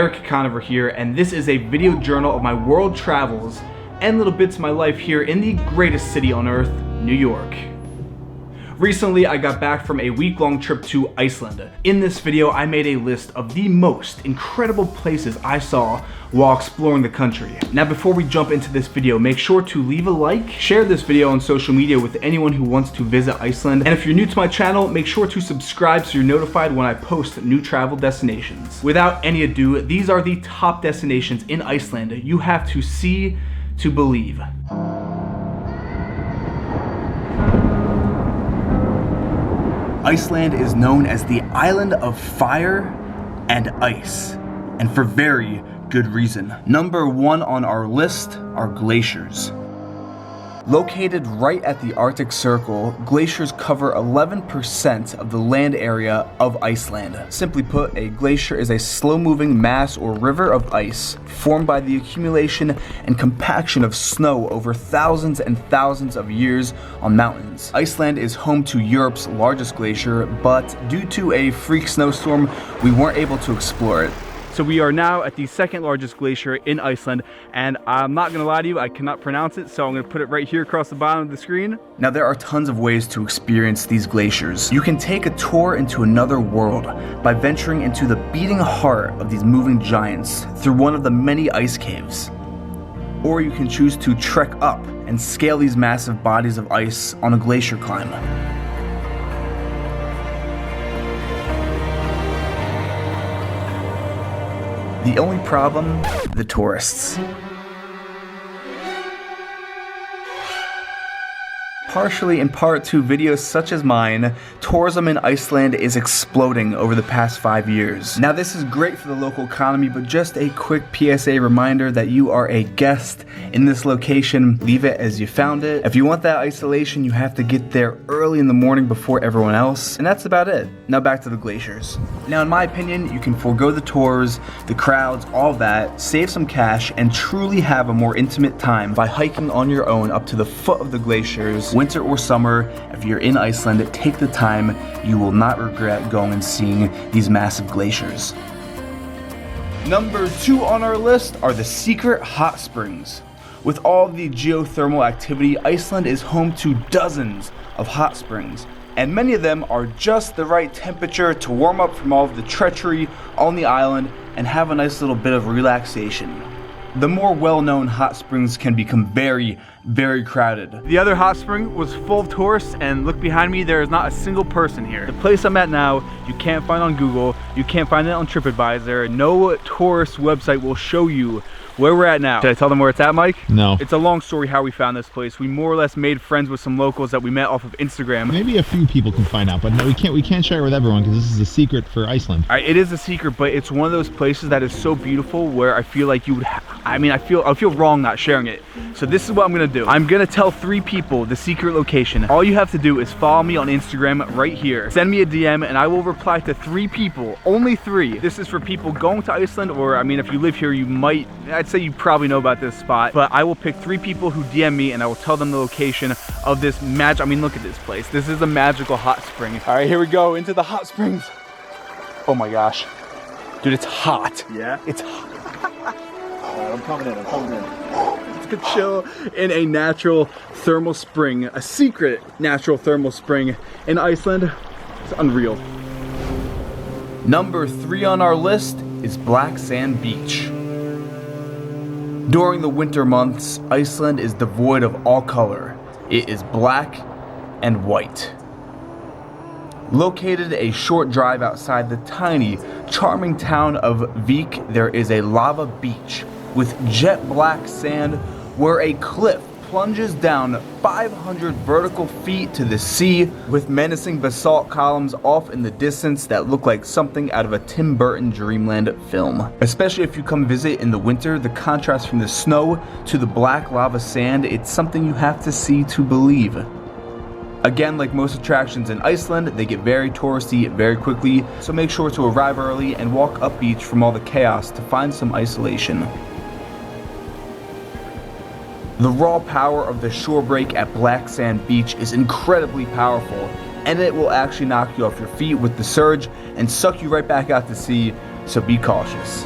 Eric Conover here, and this is a video journal of my world travels and little bits of my life here in the greatest city on earth, New York. Recently, I got back from a week-long trip to Iceland. In this video, I made a list of the most incredible places I saw while exploring the country. Now, before we jump into this video, make sure to leave a like, share this video on social media with anyone who wants to visit Iceland, and if you're new to my channel, make sure to subscribe so you're notified when I post new travel destinations. Without any ado, these are the top destinations in Iceland you have to see to believe. Iceland is known as the island of fire and ice, and for very good reason. Number one on our list are glaciers. Located right at the Arctic Circle, glaciers cover 11% of the land area of Iceland. Simply put, a glacier is a slow-moving mass or river of ice formed by the accumulation and compaction of snow over thousands and thousands of years on mountains. Iceland is home to Europe's largest glacier, but due to a freak snowstorm, we weren't able to explore it. So we are now at the second largest glacier in Iceland, and I'm not gonna lie to you, I cannot pronounce it, so I'm gonna put it right here across the bottom of the screen. Now there are tons of ways to experience these glaciers. You can take a tour into another world by venturing into the beating heart of these moving giants through one of the many ice caves. Or you can choose to trek up and scale these massive bodies of ice on a glacier climb. The only problem, the tourists. Partially in part to videos such as mine, tourism in Iceland is exploding over the past 5 years. Now this is great for the local economy, but just a quick PSA reminder that you are a guest in this location. Leave it as you found it. If you want that isolation, you have to get there early in the morning before everyone else, and that's about it. Now back to the glaciers. Now in my opinion, you can forego the tours, the crowds, all of that, save some cash, and truly have a more intimate time by hiking on your own up to the foot of the glaciers. Winter or summer, if you're in Iceland, take the time. You will not regret going and seeing these massive glaciers. Number two on our list are the secret hot springs. With all the geothermal activity, Iceland is home to dozens of hot springs, and many of them are just the right temperature to warm up from all of the treachery on the island and have a nice little bit of relaxation. The more well-known hot springs can become very, very crowded. The other hot spring was full of tourists, and look behind me, there is not a single person here. The place I'm at now, you can't find on Google, you can't find it on TripAdvisor, no tourist website will show you where we're at now. Should I tell them where it's at, Mike? No. It's a long story how we found this place. We more or less made friends with some locals that we met off of Instagram. Maybe a few people can find out, but no, we can't share it with everyone because this is a secret for Iceland. All right, it is a secret, but it's one of those places that is so beautiful where I feel like you would I feel wrong not sharing it. So this is what I'm gonna do. I'm gonna tell 3 people the secret location. All you have to do is follow me on Instagram right here. Send me a DM and I will reply to 3 people, only 3. This is for people going to Iceland, or I mean, if you live here, you might, I'd say you probably know about this spot, but I will pick 3 people who DM me and I will tell them the location of this I mean, look at this place. This is a magical hot spring. All right, here we go into the hot springs. Oh my gosh. Dude, it's hot. Yeah? It's hot. I'm coming in. It's to chill in a natural thermal spring, a secret natural thermal spring in Iceland. It's unreal. Number 3 on our list is Black Sand Beach. During the winter months, Iceland is devoid of all color. It is black and white. Located a short drive outside the tiny, charming town of Vík, there is a lava beach with jet black sand where a cliff plunges down 500 vertical feet to the sea with menacing basalt columns off in the distance that look like something out of a Tim Burton Dreamland film. Especially if you come visit in the winter, the contrast from the snow to the black lava sand, it's something you have to see to believe. Again, like most attractions in Iceland, they get very touristy very quickly, so make sure to arrive early and walk up beach from all the chaos to find some isolation. The raw power of the shore break at Black Sand Beach is incredibly powerful, and it will actually knock you off your feet with the surge and suck you right back out to sea, so be cautious.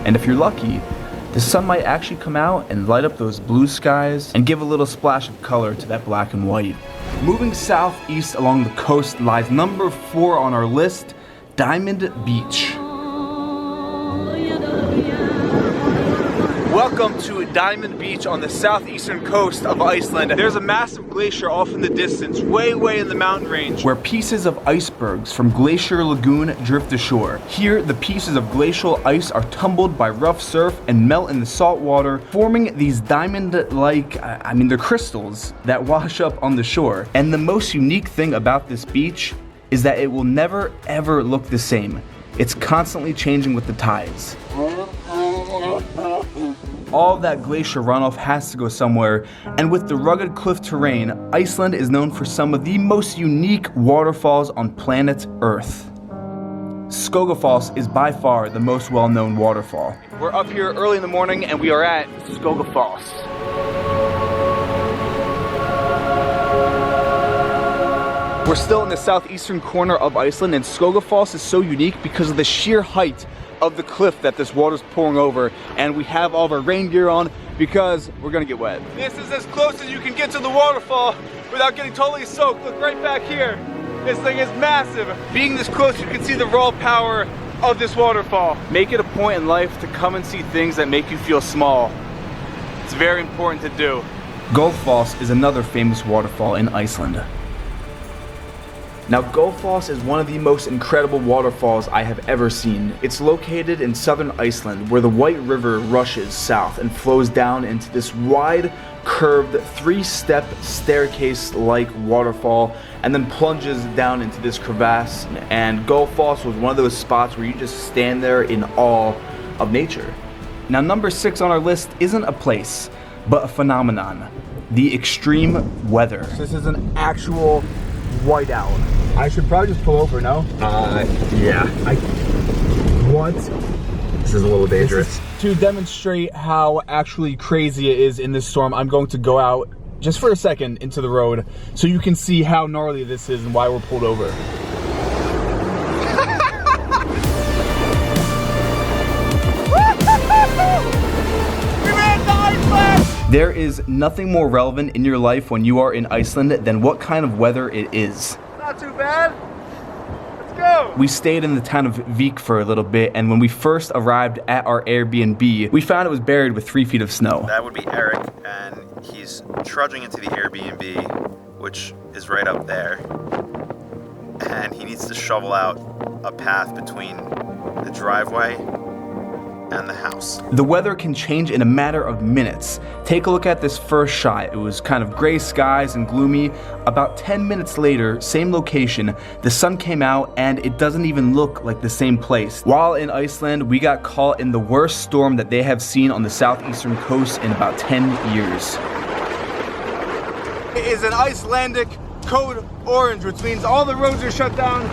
And if you're lucky, the sun might actually come out and light up those blue skies and give a little splash of color to that black and white. Moving southeast along the coast lies number 4 on our list, Diamond Beach. Welcome to Diamond Beach on the southeastern coast of Iceland. There's a massive glacier off in the distance, way in the mountain range, where pieces of icebergs from Glacier Lagoon drift ashore. Here, the pieces of glacial ice are tumbled by rough surf and melt in the salt water, forming these diamond-like, they're crystals that wash up on the shore. And the most unique thing about this beach is that it will never ever look the same. It's constantly changing with the tides. All of that glacier runoff has to go somewhere, and with the rugged cliff terrain, Iceland is known for some of the most unique waterfalls on planet Earth. Skogafoss is by far the most well-known waterfall. We're up here early in the morning and we are at Skogafoss. We're still in the southeastern corner of Iceland, and Skogafoss is so unique because of the sheer height of the cliff that this water's pouring over, and we have all of our rain gear on because we're gonna get wet. This is as close as you can get to the waterfall without getting totally soaked. Look right back here. This thing is massive. Being this close, you can see the raw power of this waterfall. Make it a point in life to come and see things that make you feel small. It's very important to do. Gullfoss is another famous waterfall in Iceland. Now, Gullfoss is one of the most incredible waterfalls I have ever seen. It's located in southern Iceland, where the White River rushes south and flows down into this wide, curved, 3-step staircase-like waterfall, and then plunges down into this crevasse. And Gullfoss was one of those spots where you just stand there in awe of nature. Now, number 6 on our list isn't a place, but a phenomenon: the extreme weather. This is an actual whiteout. I should probably just pull over, no? Yeah. What? This is a little dangerous. To demonstrate how actually crazy it is in this storm, I'm going to go out just for a second into the road so you can see how gnarly this is and why we're pulled over. There is nothing more relevant in your life when you are in Iceland than what kind of weather it is. Not too bad. Let's go. We stayed in the town of Vik for a little bit, and when we first arrived at our Airbnb, we found it was buried with 3 feet of snow. That would be Eric, and he's trudging into the Airbnb, which is right up there. And he needs to shovel out a path between the driveway and the house. The weather can change in a matter of minutes. Take a look at this first shot. It was kind of gray skies and gloomy. About 10 minutes later, same location, the sun came out and it doesn't even look like the same place. While in Iceland, we got caught in the worst storm that they have seen on the southeastern coast in about 10 years. It is an Icelandic code orange, which means all the roads are shut down.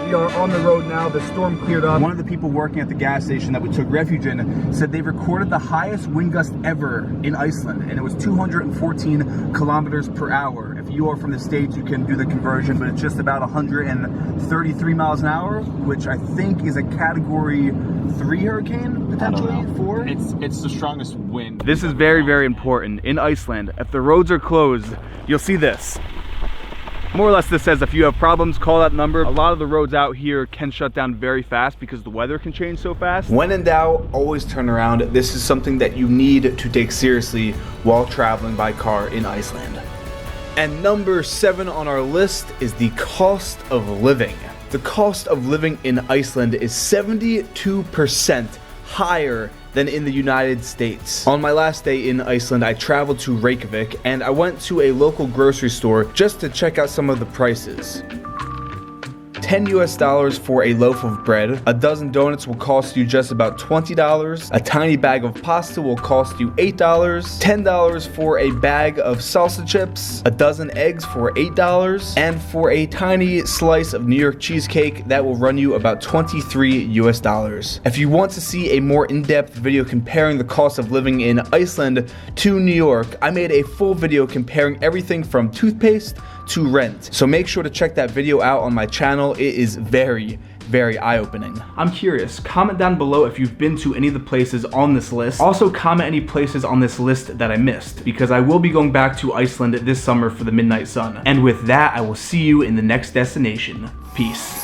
We are on the road now. The storm cleared up. One of the people working at the gas station that we took refuge in said they recorded the highest wind gust ever in Iceland, and it was 214 kilometers per hour. If you are from the States, you can do the conversion, but it's just about 133 miles an hour, which I think is a category 3 hurricane, potentially 4. It's the strongest wind. This is very important. In Iceland, if the roads are closed, you'll see this. More or less this says if you have problems, call that number. A lot of the roads out here can shut down very fast because the weather can change so fast. When in doubt, always turn around. This is something that you need to take seriously while traveling by car in Iceland. And number 7 on our list is the cost of living. The cost of living in Iceland is 72% higher than in the United States. On my last day in Iceland, I traveled to Reykjavik and I went to a local grocery store just to check out some of the prices. $10 US for a loaf of bread. A dozen donuts will cost you just about $20. A tiny bag of pasta will cost you $8. $10 for a bag of salsa chips. A dozen eggs for $8. And for a tiny slice of New York cheesecake, that will run you about $23 US. If you want to see a more in-depth video comparing the cost of living in Iceland to New York, I made a full video comparing everything from toothpaste to rent. So make sure to check that video out on my channel. It is very eye-opening. I'm curious, comment down below if you've been to any of the places on this list. Also comment any places on this list that I missed, because I will be going back to Iceland this summer for the Midnight Sun. And with that, I will see you in the next destination. Peace.